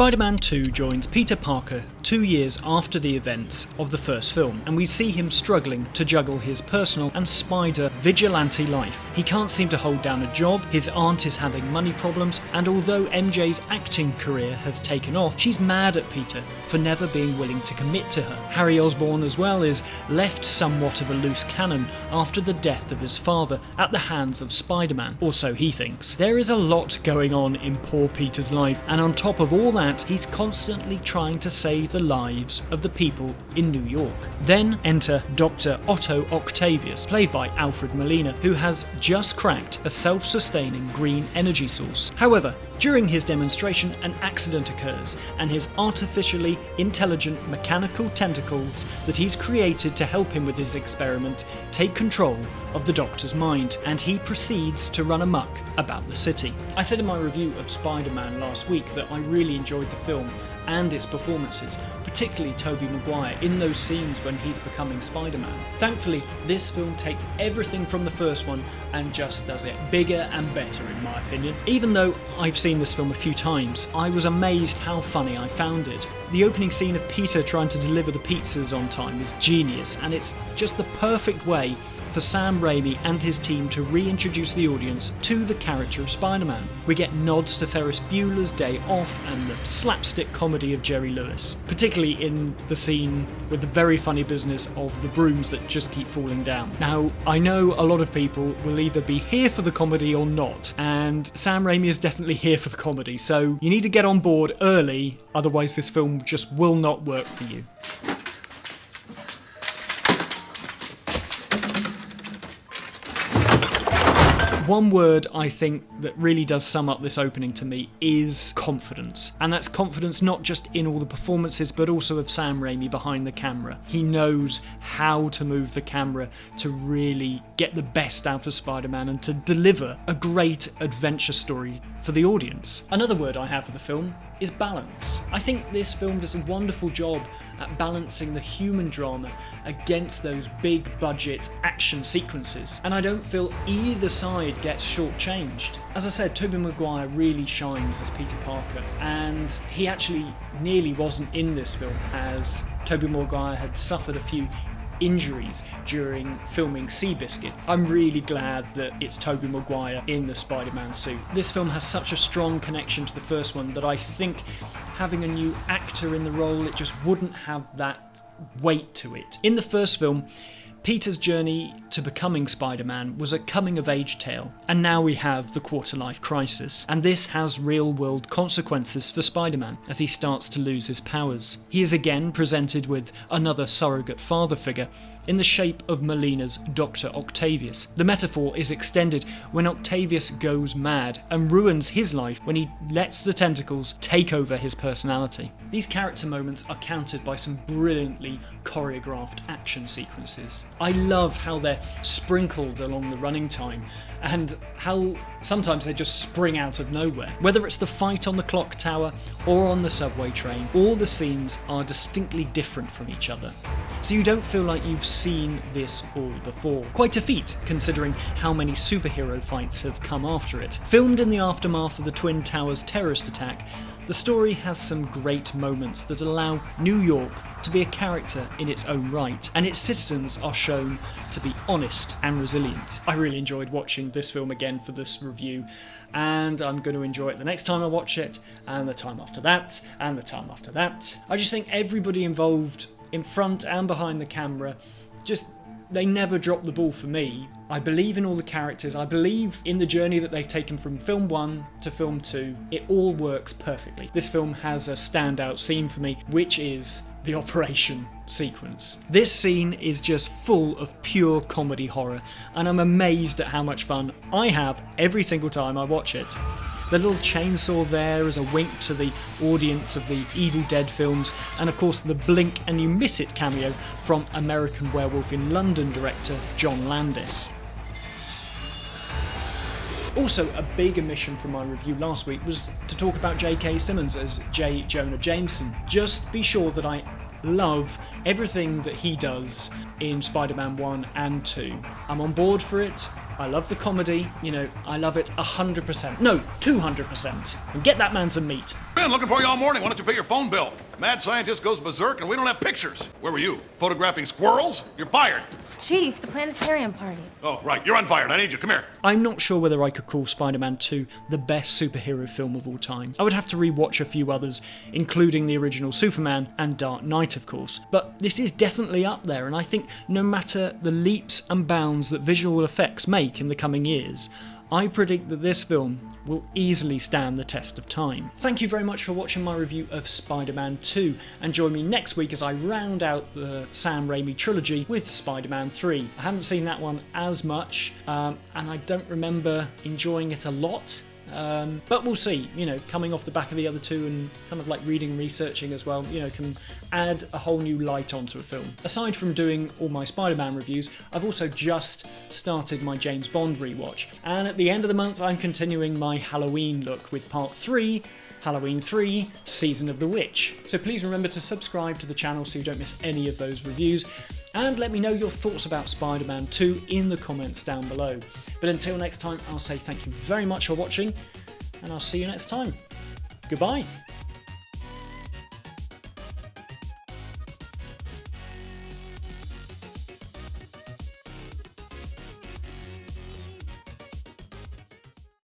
Spider-Man 2 joins Peter Parker 2 years after the events of the first film, and we see him struggling to juggle his personal and spider vigilante life. He can't seem to hold down a job, his aunt is having money problems, and although MJ's acting career has taken off, she's mad at Peter for never being willing to commit to her. Harry Osborn as well is left somewhat of a loose cannon after the death of his father at the hands of Spider-Man, or so he thinks. There is a lot going on in poor Peter's life, and on top of all that, he's constantly trying to save the lives of the people in New York. Then enter Doctor Otto Octavius, played by Alfred Molina, who has just cracked a self-sustaining green energy source. However, during his demonstration, an accident occurs, and his artificially intelligent mechanical tentacles that he's created to help him with his experiment take control of the Doctor's mind, and he proceeds to run amok about the city. I said in my review of Spider-Man last week that I really enjoyed the film and its performances, particularly Tobey Maguire in those scenes when he's becoming Spider-Man. Thankfully, this film takes everything from the first one and just does it bigger and better, in my opinion. Even though I've seen this film a few times, I was amazed how funny I found it. The opening scene of Peter trying to deliver the pizzas on time is genius, and it's just the perfect way for Sam Raimi and his team to reintroduce the audience to the character of Spider-Man. We get nods to Ferris Bueller's Day Off and the slapstick comedy of Jerry Lewis, particularly in the scene with the very funny business of the brooms that just keep falling down. Now, I know a lot of people will either be here for the comedy or not, and Sam Raimi is definitely here for the comedy, so you need to get on board early, otherwise this film just will not work for you. One word I think that really does sum up this opening to me is confidence. And that's confidence not just in all the performances, but also of Sam Raimi behind the camera. He knows how to move the camera to really get the best out of Spider-Man and to deliver a great adventure story for the audience. Another word I have for the film is balance. I think this film does a wonderful job at balancing the human drama against those big budget action sequences, and I don't feel either side gets shortchanged. As I said, Tobey Maguire really shines as Peter Parker, and he actually nearly wasn't in this film, as Tobey Maguire had suffered a few injuries during filming Seabiscuit. I'm really glad that it's Tobey Maguire in the Spider-Man suit. This film has such a strong connection to the first one that I think having a new actor in the role, it just wouldn't have that weight to it. In the first film, Peter's journey to becoming Spider-Man was a coming-of-age tale, and now we have the quarter-life crisis, and this has real-world consequences for Spider-Man as he starts to lose his powers. He is again presented with another surrogate father figure in the shape of Molina's Doctor Octavius. The metaphor is extended when Octavius goes mad and ruins his life when he lets the tentacles take over his personality. These character moments are countered by some brilliantly choreographed action sequences. I love how they're sprinkled along the running time and how sometimes they just spring out of nowhere. Whether it's the fight on the clock tower or on the subway train, all the scenes are distinctly different from each other. So you don't feel like you've seen this all before. Quite a feat, considering how many superhero fights have come after it. Filmed in the aftermath of the Twin Towers terrorist attack, the story has some great moments that allow New York to be a character in its own right, and its citizens are shown to be honest and resilient. I really enjoyed watching this film again for this review, and I'm going to enjoy it the next time I watch it, and the time after that, and the time after that. I just think everybody involved in front and behind the camera, they never drop the ball for me. I believe in all the characters, I believe in the journey that they've taken from film 1 to film 2. It all works perfectly. This film has a standout scene for me, which is the operation sequence. This scene is just full of pure comedy horror, and I'm amazed at how much fun I have every single time I watch it. The little chainsaw there is a wink to the audience of the Evil Dead films, and of course the blink and you miss it cameo from American Werewolf in London director John Landis. Also, a big omission from my review last week was to talk about J.K. Simmons as J. Jonah Jameson. Just be sure that I love everything that he does in Spider-Man 1 and 2. I'm on board for it. I love the comedy, I love it 100%. No, 200%. And get that man some meat. Been looking for you all morning. Why don't you pay your phone bill? Mad scientist goes berserk and we don't have pictures. Where were you? Photographing squirrels? You're fired. Chief, the planetarium party. Oh, right. You're unfired. I need you. Come here. I'm not sure whether I could call Spider-Man 2 the best superhero film of all time. I would have to rewatch a few others, including the original Superman and Dark Knight, of course. But this is definitely up there, and I think no matter the leaps and bounds that visual effects make in the coming years, I predict that this film will easily stand the test of time. Thank you very much for watching my review of Spider-Man 2, and join me next week as I round out the Sam Raimi trilogy with Spider-Man 3. I haven't seen that one as much, and I don't remember enjoying it a lot. But we'll see, coming off the back of the other two and kind of like reading and researching as well, can add a whole new light onto a film. Aside from doing all my Spider-Man reviews, I've also just started my James Bond rewatch, and at the end of the month I'm continuing my Halloween look with part 3, Halloween 3, Season of the Witch. So please remember to subscribe to the channel so you don't miss any of those reviews, and let me know your thoughts about Spider-Man 2 in the comments down below. But until next time, I'll say thank you very much for watching, and I'll see you next time. Goodbye.